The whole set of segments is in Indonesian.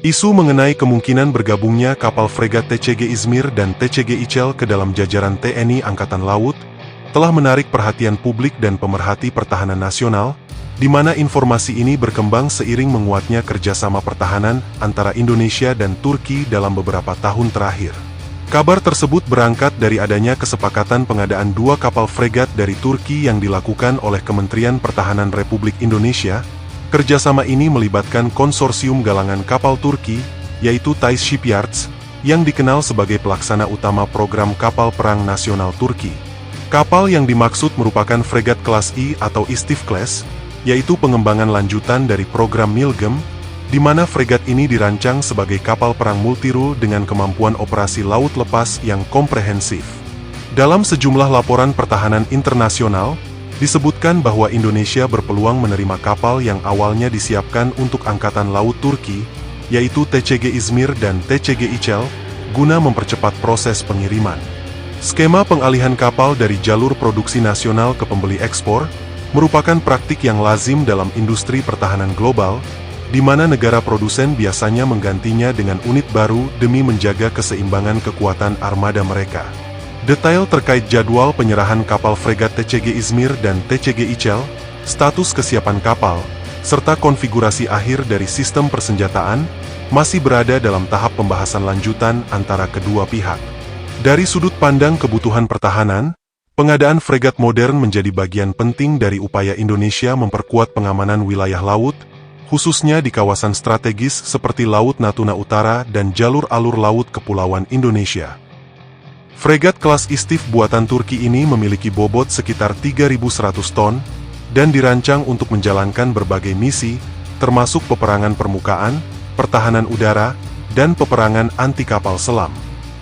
Isu mengenai kemungkinan bergabungnya kapal fregat TCG Izmir dan TCG Ichel ke dalam jajaran TNI Angkatan Laut telah menarik perhatian publik dan pemerhati pertahanan nasional, di mana informasi ini berkembang seiring menguatnya kerjasama pertahanan antara Indonesia dan Turki dalam beberapa tahun terakhir. Kabar tersebut berangkat dari adanya kesepakatan pengadaan 2 kapal fregat dari Turki yang dilakukan oleh Kementerian Pertahanan Republik Indonesia. Kerjasama ini melibatkan konsorsium galangan kapal Turki, yaitu Thais Shipyards, yang dikenal sebagai pelaksana utama program kapal perang nasional Turki. Kapal yang dimaksud merupakan fregat kelas I atau Istif Class, yaitu pengembangan lanjutan dari program Milgem, di mana fregat ini dirancang sebagai kapal perang multirole dengan kemampuan operasi laut lepas yang komprehensif. Dalam sejumlah laporan pertahanan internasional, disebutkan bahwa Indonesia berpeluang menerima kapal yang awalnya disiapkan untuk Angkatan Laut Turki, yaitu TCG Izmir dan TCG Ichel, guna mempercepat proses pengiriman. Skema pengalihan kapal dari jalur produksi nasional ke pembeli ekspor merupakan praktik yang lazim dalam industri pertahanan global, di mana negara produsen biasanya menggantinya dengan unit baru demi menjaga keseimbangan kekuatan armada mereka. Detail terkait jadwal penyerahan kapal fregat TCG Izmir dan TCG Ichel, status kesiapan kapal, serta konfigurasi akhir dari sistem persenjataan, masih berada dalam tahap pembahasan lanjutan antara kedua pihak. Dari sudut pandang kebutuhan pertahanan, pengadaan fregat modern menjadi bagian penting dari upaya Indonesia memperkuat pengamanan wilayah laut, khususnya di kawasan strategis seperti Laut Natuna Utara dan jalur alur laut Kepulauan Indonesia. Fregat kelas Istif buatan Turki ini memiliki bobot sekitar 3.100 ton, dan dirancang untuk menjalankan berbagai misi, termasuk peperangan permukaan, pertahanan udara, dan peperangan anti kapal selam.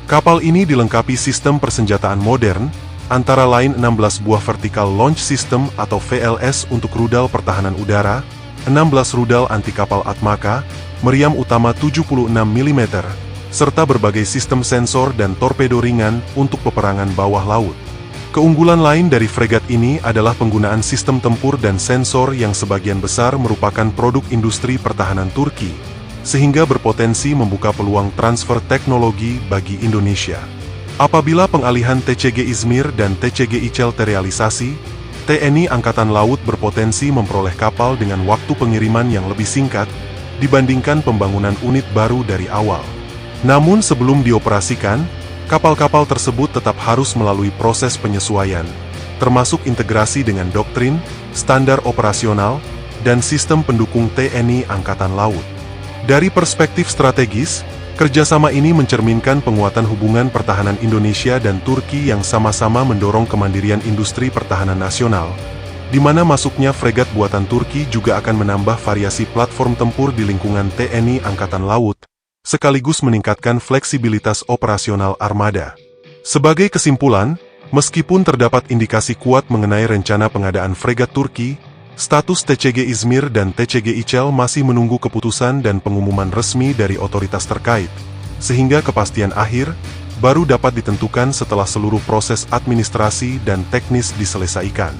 Kapal ini dilengkapi sistem persenjataan modern, antara lain 16 buah Vertical Launch System atau VLS untuk rudal pertahanan udara, 16 rudal anti kapal Atmaka, meriam utama 76 mm, serta berbagai sistem sensor dan torpedo ringan untuk peperangan bawah laut. Keunggulan lain dari fregat ini adalah penggunaan sistem tempur dan sensor yang sebagian besar merupakan produk industri pertahanan Turki, sehingga berpotensi membuka peluang transfer teknologi bagi Indonesia. Apabila pengalihan TCG Izmir dan TCG Ichel terrealisasi, TNI Angkatan Laut berpotensi memperoleh kapal dengan waktu pengiriman yang lebih singkat dibandingkan pembangunan unit baru dari awal. Namun sebelum dioperasikan, kapal-kapal tersebut tetap harus melalui proses penyesuaian, termasuk integrasi dengan doktrin, standar operasional, dan sistem pendukung TNI Angkatan Laut. Dari perspektif strategis, kerjasama ini mencerminkan penguatan hubungan pertahanan Indonesia dan Turki yang sama-sama mendorong kemandirian industri pertahanan nasional, di mana masuknya fregat buatan Turki juga akan menambah variasi platform tempur di lingkungan TNI Angkatan Laut, sekaligus meningkatkan fleksibilitas operasional armada. Sebagai kesimpulan, meskipun terdapat indikasi kuat mengenai rencana pengadaan fregat Turki, status TCG Izmir dan TCG Ichel masih menunggu keputusan dan pengumuman resmi dari otoritas terkait, sehingga kepastian akhir baru dapat ditentukan setelah seluruh proses administrasi dan teknis diselesaikan.